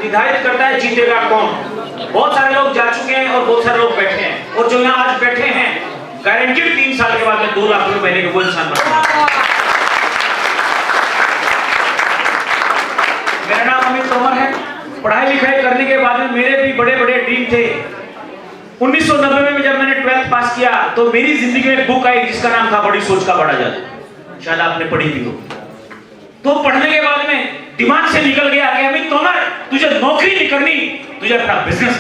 निर्धारित करता है जीतेगा कौन। बहुत सारे लोग जा चुके हैं और बहुत सारे लोग बैठे हैं, और जो यहाँ आज बैठे हैं गारंटीड 3 साल के बाद में 2 लाख रुपए महीने के वो इंसान बनेंगे। मेरा नाम अमित तोमर है। पढ़ाई लिखाई करने के बाद में मेरे भी बड़े बड़े ड्रीम थे। 1990 में जब मैंने 12th पास किया तो मेरी जिंदगी में एक बुक आई जिसका नाम था बड़ी सोच का बड़ा जादू, शायद आपने पढ़ी भी हो। तो पढ़ने के बाद में दिमाग से निकल गया कि अमित तोमर तुझे नौकरी नहीं करनी, तुझे अपना बिजनेस।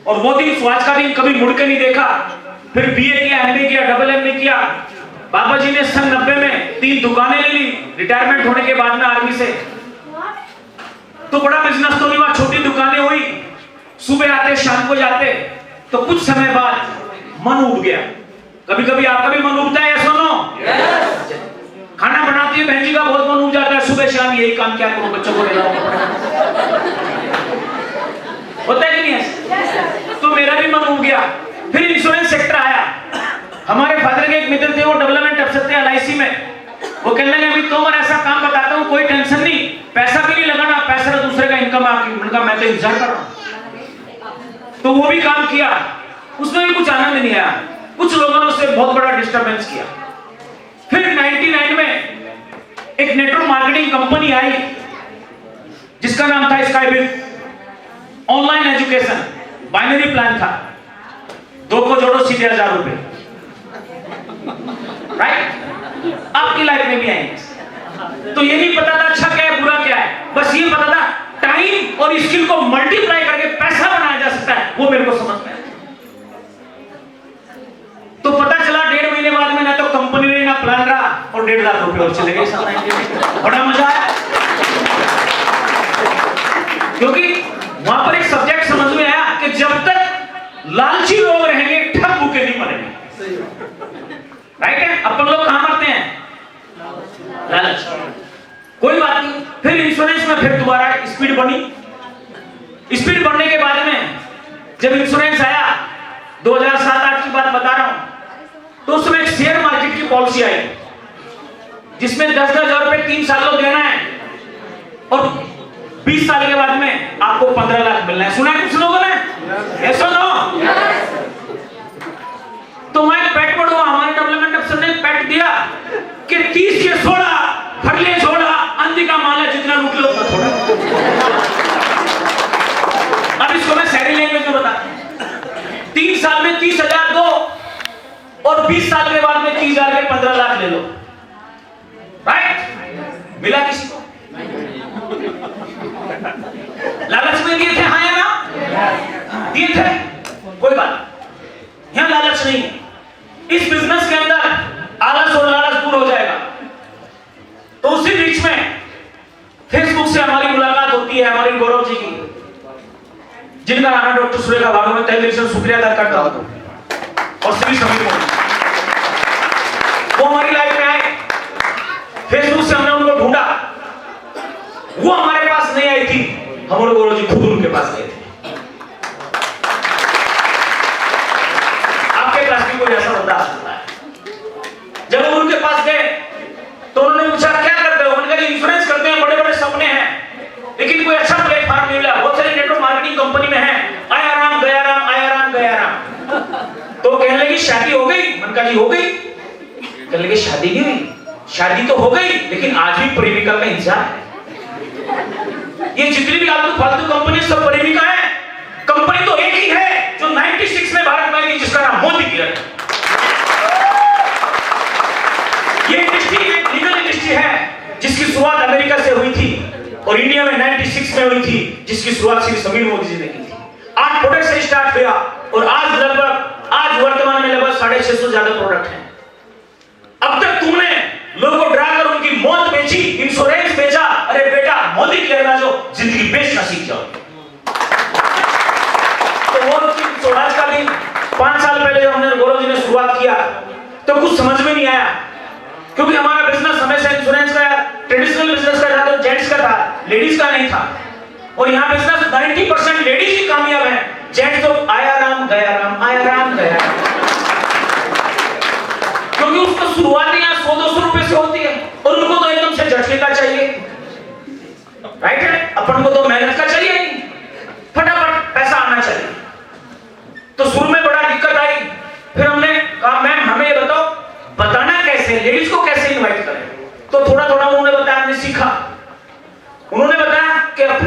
और वो दिन आज का दिन कभी मुड़ के नहीं देखा। फिर बीए किया, एमए किया, डबल एमए किया। बाबा जी ने सन 90 में 3 दुकानें ले ली रिटायरमेंट होने के बाद में आर्मी से। तो बड़ा बिजनेस तो नहीं हुआ, छोटी दुकानें हुई, सुबह आते शाम को जाते। तो कुछ समय बाद मन उब गया। कभी कभी आपका भी मन उबता है या सुनो? खाना बनाती है बहन जी का बहुत मन उब जाता है, सुबह शाम यही काम क्या करूं, बच्चों को ले जाऊं, होता है कि नहीं ऐसा? तो मेरा भी मन उब गया। फिर इंश्योरेंस सेक्टर आया। हमारे फादर के एक मित्र थे, वो डेवलपमेंट अफसर थे एलआईसी में। वो कहने लगे अमित तोमर ऐसा काम बताता हूं, कोई टेंशन नहीं, पैसा भी नहीं लगाना, पैसा तो दूसरे का इनकम आके। उनका मैं तो इंतजार कर रहा हूं। तो वो भी काम किया, उसमें भी कुछ आनंद नहीं आया। कुछ लोगों ने उससे बहुत बड़ा डिस्टर्बेंस किया। फिर 99 में एक नेटवर्क मार्केटिंग कंपनी आई जिसका नाम था स्काईबिट। ऑनलाइन एजुकेशन बाइनरी प्लान था, 2 को जोड़ो सीधे 1000 रुपए। राइट? आपकी लाइफ में भी आएंगे। तो ये नहीं पता था अच्छा क्या है बुरा क्या है, बस ये पता था टाइम और स्किल को मल्टीप्लाई करके पैसा बनाया जा सकता है, वो मेरे को समझ में आया। तो पता चला 1.5 महीने बाद में ना तो कंपनी ने ना प्लान रहा और 1.5 लाख रुपए और चले गए। बड़ा मजा आया, क्योंकि वहां पर एक सब्जेक्ट समझ में आया कि जब तक लालची लोग रहेंगे ठग भूखे नहीं मरेंगे। राइट है? अपन लोग कहां मरते हैं? लालच। कोई बात नहीं। फिर इंश्योरेंस में फिर दोबारा स्पीड बनी। स्पीड बढ़ने के बाद में जब इंश्योरेंस आया, 2007-8 की बात बता रहा हूं, तो उसमें एक शेयर मार्केट की पॉलिसी आई जिसमें 10-10 हजार रुपए 3 सालों देना है और 20 साल के बाद में आपको 15 लाख मिलना है। सुना है कुछ लोगों ने? yes or no? तो मैं पैट पढ़ूंगा, हमारे डेवलपमेंट अफसर ने पैट दिया कि 30 के 16 फटले छोड़ा, अंधी का माला जितना लूट लो उतना थोड़ा। अब इसको मैं शहरी लैंग्वेज में बता, 3 साल में 30,000 दो और 20 साल के बाद में 30,000 के 15 लाख ले लो। राइट? मिला किसी को? लालच में दिए थे हाँ या ना? दिए थे। कोई बात, यहां लालच नहीं है। इस बिजनेस के अंदर आलस और लालच दूर हो जाएगा। तो उसी बीच में फेसबुक से हमारी मुलाकात होती है हमारी गौरव जी की, जिनका नाम है डॉक्टर सुरेखा भागवत। मैं तहे दिल से शुक्रिया अदा करता हूं। और श्री समीर मोदी, वो हमारी लाइफ में आए। फेसबुक से हमने उनको ढूंढा, वो हमारे पास नहीं आई थी, हमारे गौरव जी खुद उनके पास गए थे। आपके क्लास में कोई ऐसा बंदा आ सकता है? जब हम उनके पास गए तो उन्होंने पूछा क्या करते हो? उन्होंने कहा इंश्योरेंस करते हैं, बड़े बड़े सपने हैं, लेकिन कोई अच्छा प्लेटफॉर्म नहीं मिला। बहुत सारी नेटवर्क मार्केटिंग कंपनी में है, आया राम गया राम, आया राम गया राम। तो कहने लगी शादी हो गई? मैंने कहा जी हो गई। कहने लगी शादी नहीं हुई? शादी तो हो गई, लेकिन आज भी प्रेमिका का इंतजार है। ये जितनी भी आलतू फालतू कंपनी सब प्रेमिका है। कंपनी तो एक ही है जो 96 में भारत में आई, जिसका नाम मोदी किरण। ये इंडस्ट्री एक लीगल इंडस्ट्री है जिसकी शुरुआत अमेरिका से हुई थी और इंडिया में 96 में हुई थी, जिसकी शुरुआत श्री समीर मोदी जी ने की थी। 8 प्रोडक्ट से स्टार्ट हुआ और आज वर्तमान में लगभग 650 से ज्यादा प्रोडक्ट हैं। अब तक तुमने लोगों को डरा कर उनकी मौत बेची, इंश्योरेंस बेचा। अरे बेटा, मोदी की लेना जो जिंदगी बेचना सीख जाओ। तो वो आज का दिन 5 साल पहले जब हमने गौरव जी ने शुरुआत किया तो कुछ समझ में नहीं आया, क्योंकि हमारा बिजनेस हमेशा इंश्योरेंस का ट्रेडिशनल बिजनेस का था, तो जेंट्स का था, लेडीज का नहीं था। और यहाँ बिजनेस 90% लेडीज ही कामयाब है, जेंट्स तो आया राम गया राम, आया राम गया राम। क्योंकि उसको शुरुआत यहाँ 100-200 रुपए से होती है और उनको तो एकदम से झटके का चाहिए। राइट है? अपन को तो मेहनत का चाहिए।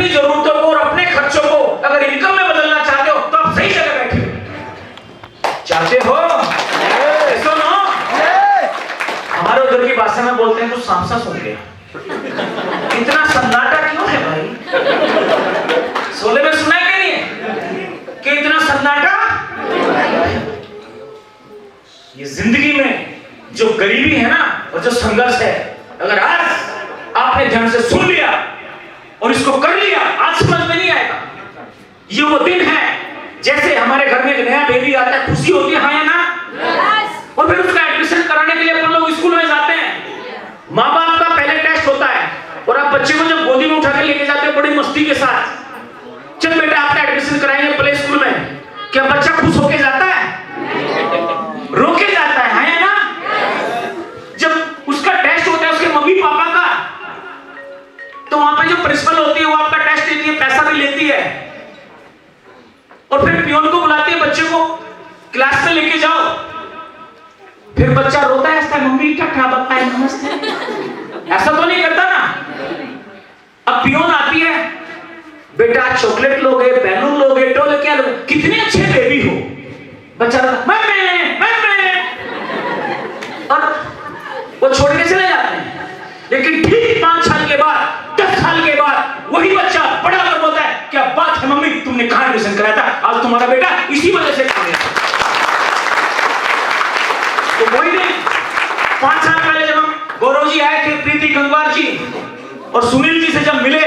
अपनी जरूरतों को और अपने खर्चों को अगर इनकम में बदलना चाहते हो तो आप सही जगह बैठे हो। चाहते हो? सुनो, हमारे उधर की भाषा में बोलते हैं कुछ सामसा सुन गया। इतना सन्नाटा क्यों है भाई? सोले में सुना है कि नहीं है कि इतना सन्नाटा? ये जिंदगी में जो गरीबी है ना और जो संघर्ष है, अगर आज आपने ध्यान से सुन लिया और इसको कर लिया, आज समझ में नहीं आएगा। ये वो दिन है जैसे हमारे घर में एक नया बेबी आता है, खुशी होती है, हाँ या ना? और फिर उसका एडमिशन कराने के लिए अपन लोग स्कूल में जाते हैं। माँ बाप का पहले टेस्ट होता है और आप बच्चे को जब गोदी में उठा के लेके जाते हो बड़ी मस्ती के साथ, चल बेटा आपका एडमिशन कराएंगे प्ले स्कूल में, क्या बच्चा खुश होके जाता है? रोके जाता है, हाँ या ना? जब उसका टेस्ट होता है उसके मम्मी पापा का, तो वहां पे जो प्रिंसिपल होती है वो आपका टेस्ट लेती है, पैसा भी लेती है और फिर पियोन को बुलाती है, बच्चे को क्लास में लेके जाओ। फिर बच्चा रोता है, ऐसा मम्मी क्या बताए नमस्ते, ऐसा तो नहीं करता ना। अब पियोन आती है, बेटा चॉकलेट लोगे, बैलून लोगे, टोले क्या लोगे, कितने अच्छे बेबी हो। बच्चा मम्मी और वो छोड़ के चले जाते हैं। लेकिन ठीक 5 साल के बाद, 10 साल के बाद वही बच्चा बड़ा कर बोलता है, क्या बात है मम्मी, तुमने कहां एडमिशन कराया था, आज तुम्हारा बेटा इसी वजह से खा गया। तो वही दिन 5 साल पहले जब हम गौरव जी आए थे, प्रीति गंगवार जी और सुनील जी से जब मिले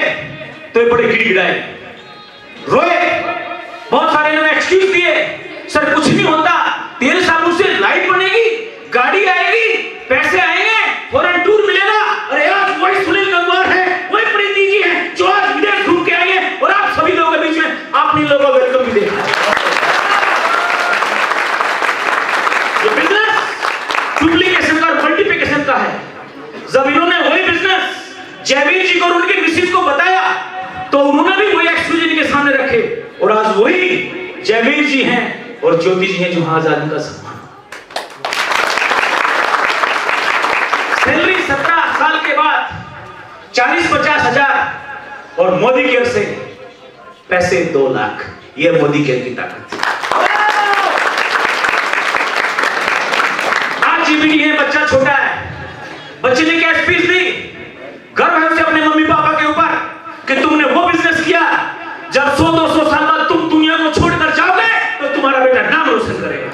तो ये बड़े गिड़गिड़ाए, रोए, बहुत सारे इन्होंने एक्सक्यूज दिए, सर कुछ नहीं होता, 13 सालों से लाइट बनेगी, गाड़ी आएगी, पैसे आएंगे, फॉरेन टूर मिलेगा। अरे आज वही सुनील गंगवार है, वही प्रीति जी है जो आज विदेश घूम के आएंगे और आप सभी लोगों के बीच में आपने लोगों को वेलकम भी देखा। ये बिजनेस डुप्लीकेशन का और मल्टीप्लिकेशन का है। जब इन्होंने वही बिजनेस जयवीर जी को और उनकी मिसेस को बताया तो उन्होंने भी वही एक्सक्यूज इनके सामने रखे और आज वही जयवीर जी हैं और ज्योति जी हैं जो आज आदमी का सम्मान। सैलरी 17 साल के बाद 40-50 हजार और मोदी केयर से पैसे 2 लाख। ये मोदी केयर की ताकत। आज जीबीटी है, बच्चा छोटा है, बच्चे ने क्या स्पीच दी, गर्व है उसे अपने मम्मी पापा के ऊपर कि तुमने वो बिजनेस किया, जब 100-200 साल बाद तुम दुनिया को छोड़कर जाओगे तो तुम्हारा बेटा नाम रोशन करेगा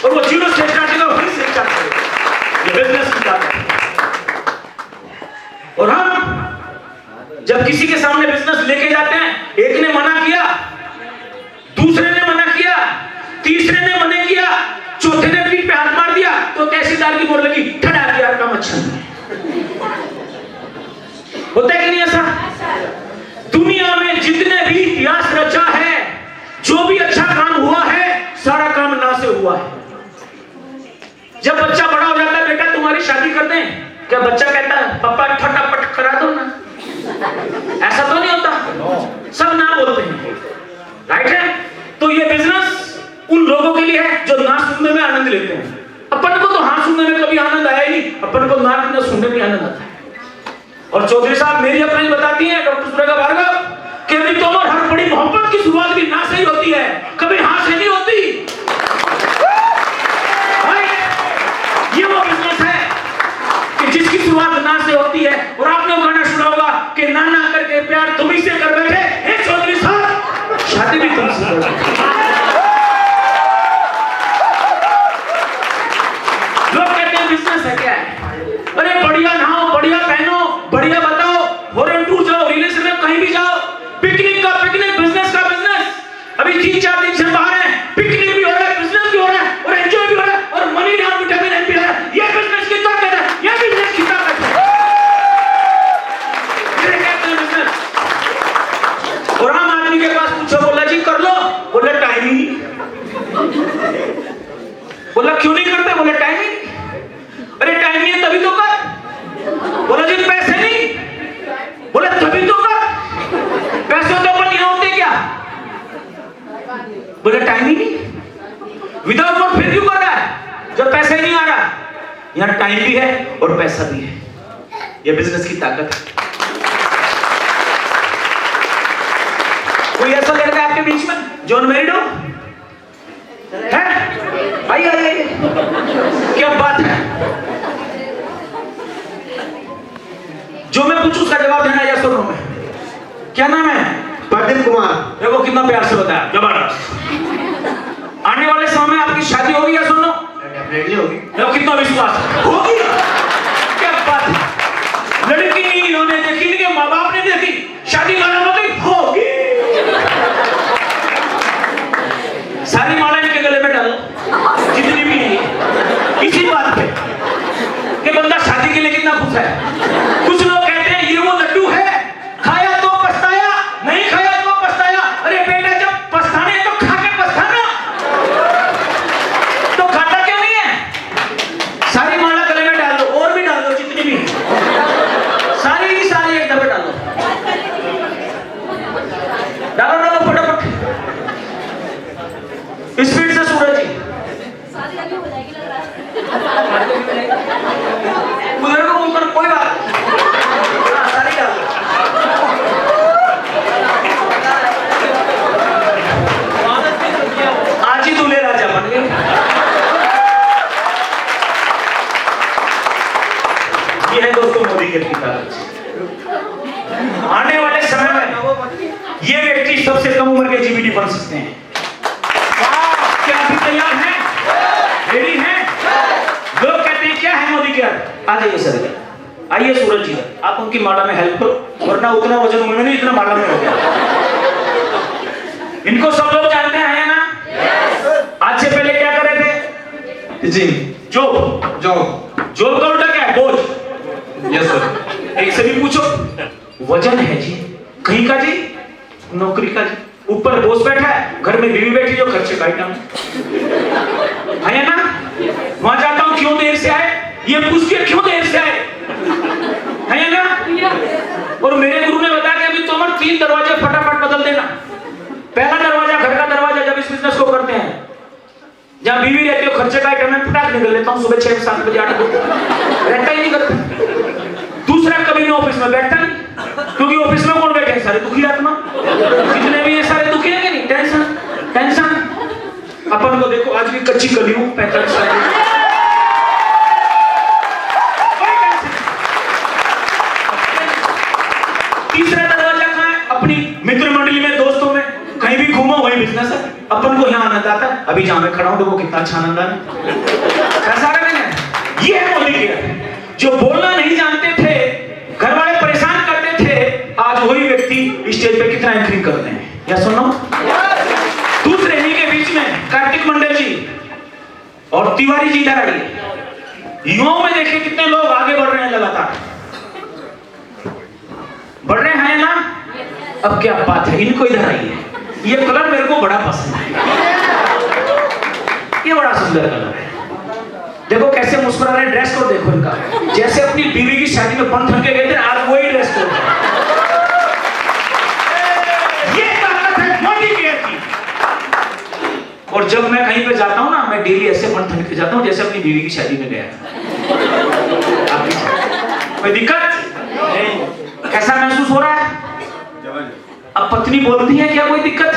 और वो जीरो से स्टार्ट करेगा, फिर से स्टार्ट करेगा। ये बिजनेस की ताकत है। और हम जब किसी के सामने बिजनेस लेके जाते हैं, एक ने मना किया, दूसरे ने मना किया, तीसरे ने मना किया, चौथे ने पीठ पे हाथ मार दिया तो तहसीलदार की बोल लगी, ठड़ा दिया काम अच्छा नहीं। होता है कि नहीं ऐसा? दुनिया में जितने भी इतिहास रचा है, जो भी अच्छा काम हुआ है, सारा काम ना से हुआ है। जब बच्चा बड़ा हो जाता है, बेटा तुम्हारी शादी कर दें, क्या बच्चा कहता है पापा फटाफट करा दो ना? ऐसा तो नहीं होता, सब ना बोलते हैं, राइट है? तो ये बिजनेस उन लोगों के लिए है जो ना सुनने में आनंद लेते हैं। अपन को तो हाँ सुनने में कभी आनंद आया ही नहीं, अपन को ना सुनने में आनंद आता है। और चौधरी साहब मेरी अपनी बताती हैं, डॉक्टर सुरेखा भार्गव, कि अभी तो हर बड़ी मोहब्बत की शुरुआत भी ना से ही होती है, कभी हाँ से नहीं होती। ये वो बिजनेस है कि जिसकी शुरुआत ना से होती है। और आपने वो गाना सुना होगा कि ना ना करके प्यार तुम ही से कर बैठे, हे चौधरी साहब शादी भी तुमसे कर बैठे। लोग कहते हैं बिजनेस है क्या है? अरे बढ़िया नहाओ, बढ़िया पहनो, बढ़िया बताओ, फॉरेन टूर जाओ, रिलेशन में कहीं भी जाओ, पिकनिक का पिकनिक, बिजनेस का बिजनेस। अभी 3-4 दिन से बाहर है, पिकनिक भी हो रहा है, बिजनेस भी हो रहा है और एंजॉय भी हो रहा है और मनी डाउन विटामिन भी हो रहा है। ये बिजनेस की ताकत है, ये बिजनेस की ताकत है। ये कहते हैं बिजनेस। और आम आदमी के पास पूछो, बोला जी कर लो, बोले टाइम ही नहीं। बोला क्यों नहीं करते? बोले टाइम ही नहीं। अरे टाइम नहीं है तभी तो कर। बोला जी पैसे नहीं। बोले तभी तो कर। पैसे तो अपन यहाँ होते क्या? बोले टाइम ही नहीं। विदाउट वर्क फिर क्यों कर रहा है जब पैसा ही नहीं आ रहा? यहाँ टाइम भी है और पैसा भी है। यह बिजनेस की ताकत है। बीच में जो अनमैरिड हो? है? आइए। क्या बात है? जो मैं पूछूं उसका जवाब देना या सुनो में। क्या नाम है? प्रदीप कुमार। देखो कितना प्यार से बताया, जबरदस्त। आने वाले समय में आपकी शादी होगी या सुनो? डेफिनेटली होगी। देखो कितना विश्वास होगी। क्या बात है? लड़की इन्होंने देखी, इनके माँ बाप ने देखी, शादी माला होगी। सारी माला इनके गले में डालो, जितनी भी है, इसी बात पे कि बंदा शादी के लिए कितना खुश है। कुछ लोग कहते हैं ये वो लड्डू है, खाया तो पछताया, नहीं खाया तो पछताया। अरे बेटा जब पछताने तो खा के पछताना, तो खाता क्यों नहीं है? सारी माला गले में डाल दो, और भी डाल दो जितनी भी, सारी की सारी एक दफे डालो, डालो फटाफट, स्पीड से। सूरज जी उधर को ऊपर कोई बात, सारी डाल दो। आज ही दूल्हे राजा बन गए। ये है दोस्तों मोदी के पिता। आने वाले समय में ये व्यक्ति सबसे कम उम्र के जीबीडी बन सकते हैं। क्या अभी तैयार हैं? रेडी हैं? लोग कहते हैं क्या है मोदी के हाथ? आ जाइए सर, आइए सूरज जी, आप उनकी माला में हेल्प करो, वरना उतना वजन उनमें नहीं, इतना माला में हो गया। इनको सब लोग जानते हैं ना? आज से पहले क्या कर रहे थे जी? जॉब का उल्टा क्या है? बोझ। Yes sir. एक से भी पूछो, वजन है जी, कहीं का जी, नौकरी का जी, ऊपर बॉस बैठा है, घर में बीवी बैठी जो खर्चे का आइटम है ना? वहां जाता हूं, क्यों देर से आए, ये पूछ के क्यों देर से आए, है ना? और मेरे गुरु ने बताया कि अभी तुम 3 दरवाजे फटाफट बदल देना। पहला दरवाजा घर का दरवाजा, जब इस बिजनेस को करते हैं, जहां बीवी रहती हो, खर्चे का आइटम है, फटाक निकल लेता हूं सुबह 6-7 बजे, 8 बजे, रहता ही नहीं करता। दूसरा, कभी नहीं ऑफिस में बैठता नहीं, क्योंकि ऑफिस में कौन बैठे हैं? सारे दुखी आत्मा, जितने भी ये सारे दुखी हैं कि नहीं? टेंशन। अपन को देखो, आज भी कच्ची कली हूं, 45 साल। तीसरा दरवाजा कहां है? अपनी मित्र मंडली में, दोस्तों में, कहीं भी घूमो वही बिजनेस है। अपन को यहाँ आनंद आता है। अभी जहां मैं खड़ा हूं देखो कितना अच्छा आनंद आ रहा है। कैसा रहा मैंने? ये है मोदी के। जो बोलना नहीं जानते थे, घर वाले परेशान करते थे, आज वही व्यक्ति स्टेज पे कितना एंकरिंग करते हैं। या सुनो, दूसरे ही के बीच में कार्तिक मंडल जी और तिवारी जी इधर आइए। युवाओं में देखिए कितने लोग आगे बढ़ रहे हैं, लगातार बढ़ रहे हैं ना? अब क्या बात है, इनको इधर आइए। ये कलर मेरे को बड़ा पसंद है, ये बड़ा सुंदर कलर है। देखो कैसे मुस्कुरा रहे, ड्रेस कोड देखो इनका, जैसे अपनी बीवी की शादी में बंद थक के गए थे, आज वही ड्रेस कोड। ये ताकत है मोदी की। और जब मैं कहीं पे जाता हूं ना, मैं डेली ऐसे बंद थक के जाता हूं जैसे अपनी बीवी की शादी में गया। कोई दिक्कत? कैसा महसूस हो रहा है? अब पत्नी बोलती है क्या कोई दिक्कत?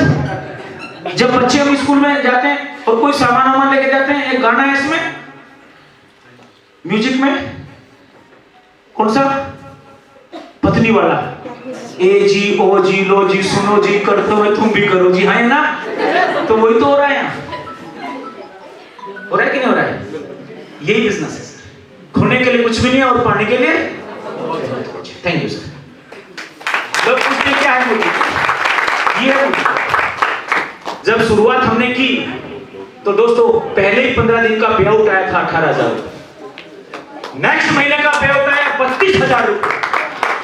जब बच्चे हम स्कूल में जाते हैं और कोई सामान लेके जाते हैं, एक गाना है इसमें, म्यूजिक में, कौन सा? पत्नी वाला, ए जी ओ जी लो जी सुनो जी करते हुए तुम भी करो जी, है ना? तो वही तो हो रहा है यहाँ। हो रहा है कि नहीं हो रहा है? यही बिजनेस है सर, खोने के लिए कुछ भी नहीं है और पाने के लिए। Thank you sir. लोग पूछते क्या है मुझे? ये है मुझे। जब शुरुआत हमने की तो दोस्तों पहले ही 15 दिन का पे आउट आया था 18,000। नेक्स्ट महीने का पे आउट आया 32,000 रुपए,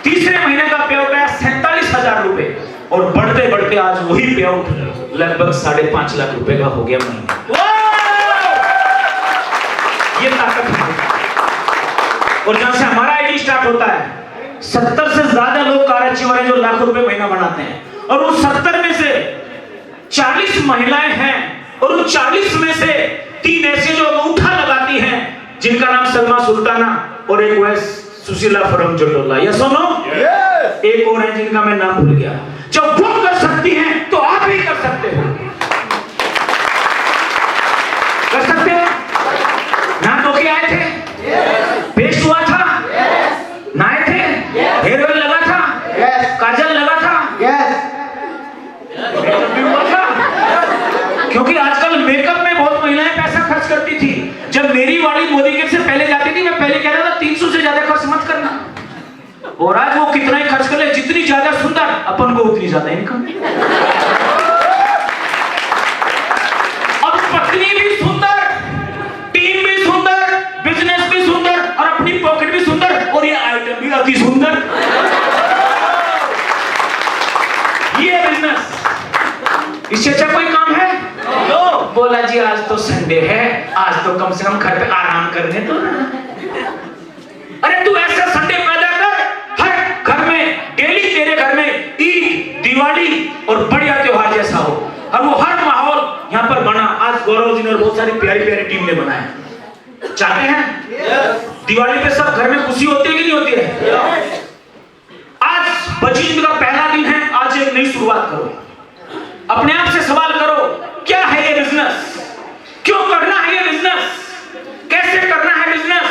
तीसरे महीने का पे आउट आया 47,000 रुपए, और बढ़ते बढ़ते आज वही पे आउट लगभग 5.5 लाख रुपए का हो गया महीने। ये ताकत है। और जहां से हमारा आईडी स्टार्ट होता है, 70 से ज्यादा लोग कार अचीवर हैं जो लाखों रुपए महीना बनाते हैं, और उन 70 में से 40 महिलाएं हैं, और उन 40 में से 3 ऐसे जो अंगूठा लगाती हैं जिनका नाम सलमा सुल्ताना और एक वो सुशीला फरम जटोला। या सुनो, एक और है जिनका मैं नाम भूल गया। जब वो कर सकती हैं तो आप भी कर सकते और आज वो कितना ही खर्च कर ले, जितनी ज्यादा सुंदर अपन को उतनी ज्यादा इनकम। अब पत्नी भी सुंदर, टीम भी सुंदर, बिजनेस भी सुंदर और अपनी पॉकेट भी सुंदर और ये आइटम भी अति सुंदर। ये बिजनेस, इससे अच्छा कोई काम है? बोला जी आज तो संडे है, आज तो कम से कम घर पे आराम करने दो ना। अरे तू ऐसा संडे पैदा कर हर घर में, डेली तेरे घर में ईद, दिवाली और बढ़िया त्योहार जैसा हो, और वो हर माहौल यहाँ पर बना। आज गौरव जी ने और बहुत सारी प्यारी प्यारी टीम ने बनाया। चाहते हैं दिवाली पे सब घर में खुशी होती है कि नहीं होती है? आज बजीद का पहला दिन है, आज एक नई शुरुआत करो। अपने आप से सवाल करो, क्या है ये बिजनेस? क्यों करना है ये बिजनेस? कैसे करना है बिजनेस?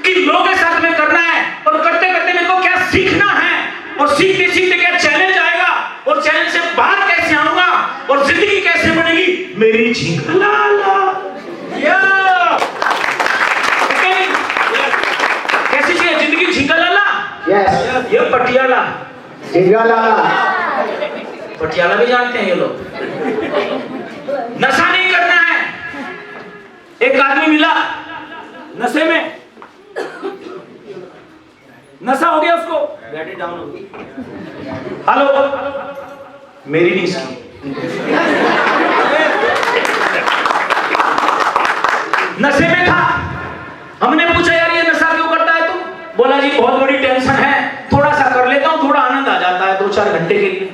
किन लोगों के साथ में करना है? और करते करते मेरे को क्या सीखना है? और सीखते सीखते क्या चैलेंज आएगा? और चैलेंज से बाहर कैसे आऊंगा? और जिंदगी कैसे बनेगी मेरी? झिंगलाला कैसी चाहिए जिंदगी? झिंगलाला, ये पटियाला। पटियाला भी जानते हैं ये लोग। नशा नहीं करना है। एक आदमी मिला नशे में, नशा हो गया उसको, बैटरी डाउन हो गई। हेलो, मेरी नहीं इसकी। नशे में था, हमने पूछा यार ये नशा क्यों करता है तू? बोला जी बहुत बड़ी टेंशन है, थोड़ा सा कर लेता हूं, थोड़ा आनंद आ जाता है 2-4 घंटे के लिए,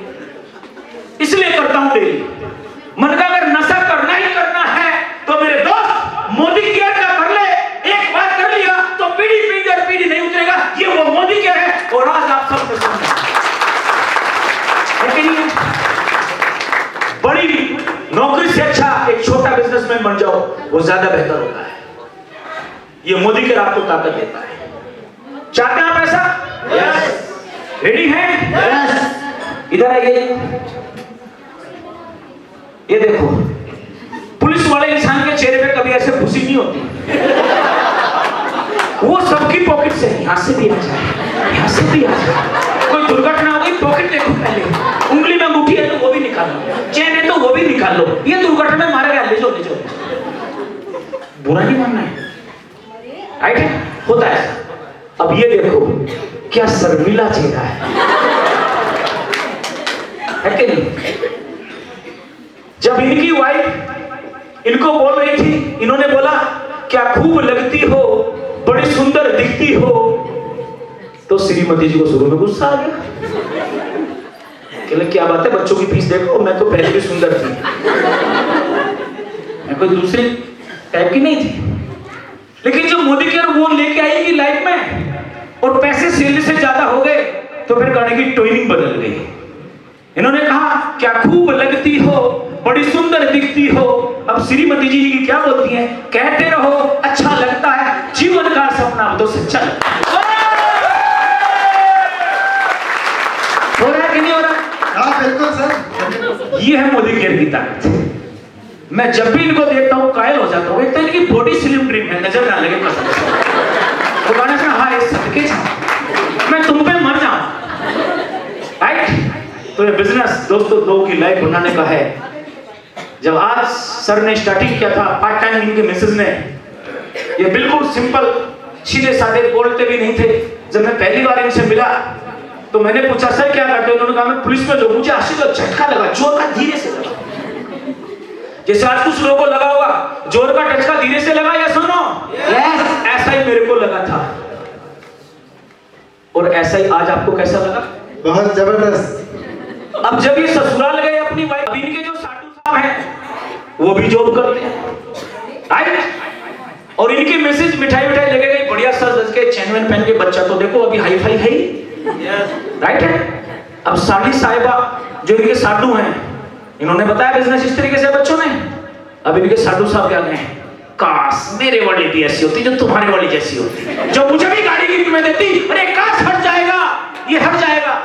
इसलिए करता हूं डेली। मन का अगर नशा करना ही करना है तो मेरे दोस्त मोदी केयर का कर ले। एक बार कर लिया तो पीढ़ी पीढ़ी और पीढ़ी नहीं उतरेगा। ये वो मोदी केयर है और आज आप सब पसंद है। बड़ी नौकरी से अच्छा एक छोटा बिजनेसमैन बन जाओ, वो ज्यादा बेहतर होता है। ये मोदी केयर आपको ताकत देता है। चाहते हैं आप ऐसा? यस। रेडी हैं? इधर आइए। ये देखो, पुलिस वाले इंसान के चेहरे पे कभी ऐसे खुशी नहीं होती। वो सबकी पॉकेट से, यहां से भी आ जाए, यहां से भी आ जाए। कोई दुर्घटना हो गई, पॉकेट देखो पहले, उंगली में अंगूठी है तो वो भी निकाल लो, चेन है तो वो भी निकाल लो। ये दुर्घटना में मारा गया, ले जाओ ले जाओ। बुरा नहीं मानना है, राइट है? होता है। अब ये देखो क्या शर्मीला चेहरा है कि नहीं? जब इनकी वाइफ इनको बोल रही थी, इन्होंने बोला क्या खूब लगती हो, बड़ी सुंदर दिखती हो, तो श्रीमती जी को शुरू में गुस्सा आ गया। कहले क्या बात है, बच्चों की फीस देखो, मैं तो पहले भी सुंदर थी, मैं कोई दूसरी टाइप की नहीं थी। लेकिन जब मोदी केयर वो लेके आएगी लाइफ में और पैसे सैलरी से ज्यादा हो गए, तो फिर गाने की ट्यूनिंग बदल गई। इन्होंने कहा क्या खूब लगती हो, बड़ी सुंदर दिखती हो। अब श्रीमती जी की क्या बोलती हैं? कहते रहो अच्छा लगता है, जीवन का सपना तो सच्चा लगता है। हो रहा है कि नहीं हो रहा? हाँ बिल्कुल सर। ये है मोदी केयर की ताकत। मैं जब भी इनको देखता हूँ कायल हो जाता हूँ। एक तो इनकी बॉडी स्लिम ट्रिम है, नजर ना लगे पसंद। तो गाने से हाँ एक सदके जाऊं, मैं तुम पे मर जाऊं, राइट? तो ये बिजनेस दोस्तों दो की लाइफ बनाने का है। जब आज सर ने स्टार्टिंग किया था पार्ट टाइम, इनके मिसेस ने, ये बिल्कुल सिंपल सीधे साधे बोलते भी नहीं थे। जब मैं पहली बार इनसे मिला तो मैंने पूछा सर क्या करते हो? उन्होंने कहा मैं पुलिस में जो, मुझे आशी का झटका लगा, जोर का धीरे से लगा। जैसे आज कुछ लोगों को लगा होगा जोर का झटका धीरे से लगा, या सुनो yes. ऐसा ही मेरे को लगा था। और ऐसा ही आज आपको कैसा लगा? बहुत जबरदस्त। अब जब ये ससुराल गए अपनी वाइफ, अभी इनके जो साटू साहब हैं वो भी जॉब करते हैं, राइट? और इनकी मिसेज मिठाई लेके गई, बढ़िया सज के चैन वैन पहन के। बच्चा तो देखो अभी हाई फाई है ही, राइट है? अब साड़ी साहिबा जो इनके साटू हैं, इन्होंने बताया बिजनेस इस तरीके से बच्चों ने। अब इनके साटू साहब क्या कहें, काश मेरे वाली भी ऐसी होती जो तुम्हारे वाली जैसी होती, जो मुझे भी गाड़ी गिफ्ट में देती। अरे काश हट जाएगा, ये हट जाएगा।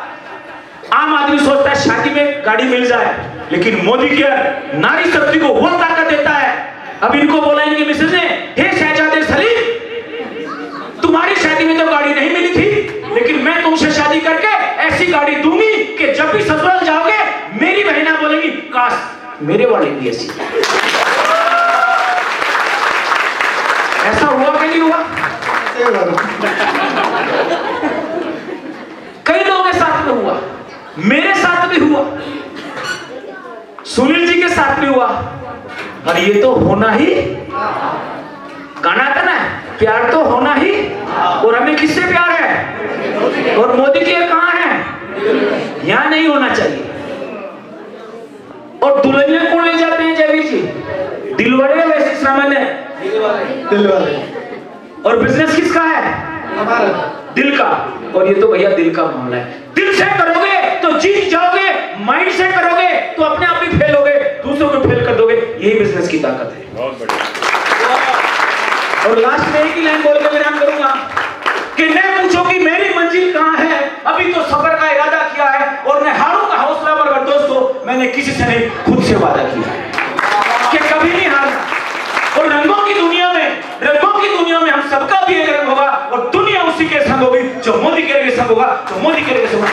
आम आदमी सोचता है शादी में गाड़ी मिल जाए, लेकिन मोदी केयर नारी शक्ति को वो ताकत देता है। अब इनको बोला इनके मिसेज ने, हे शहजादे सलीम, तुम्हारी शादी में तो गाड़ी नहीं मिली थी, लेकिन मैं तुम तुमसे शादी करके ऐसी गाड़ी दूंगी कि जब भी ससुराल जाओगे मेरी बहना बोलेंगी काश मेरे वाले भी ऐसी। ऐसा हुआ कि नहीं हुआ? कई लोगों के साथ में हुआ, मेरे साथ भी हुआ, सुनील जी के साथ भी हुआ। और ये तो होना ही, गाना था ना, प्यार तो होना ही। और हमें किससे प्यार है? और मोदी की कहां है? यहां नहीं होना चाहिए। और दुल्हनिया कौन ले जाते हैं जयवीर जी? दिलवाले वैसे सामान्य दिल वाले। और बिजनेस किसका है? हमारा। दिल का। और ये तो भैया दिल का मामला है। दिल से करोगे तो जीत जाओगे, माइंड से करोगे तो अपने आप ही फेल होगे, दूसरों को फेल कर दोगे। यही बिजनेस की ताकत है। बहुत बढ़िया। और लास्ट में एक ही लाइन बोल के विराम करूंगा कि न पूछो कि मेरी मंजिल कहां है, अभी तो सफर का इरादा किया है और मैं हारूंगा हौसला पर। दोस्तों मैंने किसी से नहीं, खुद से वादा किया है कि कभी नहीं हारना। और रंगों की दुनिया में हम सबका भी एक रंग होगा और दुनिया उसी के संग होगी जो मोदी के संग होगा, जो मोदी के संग होगा।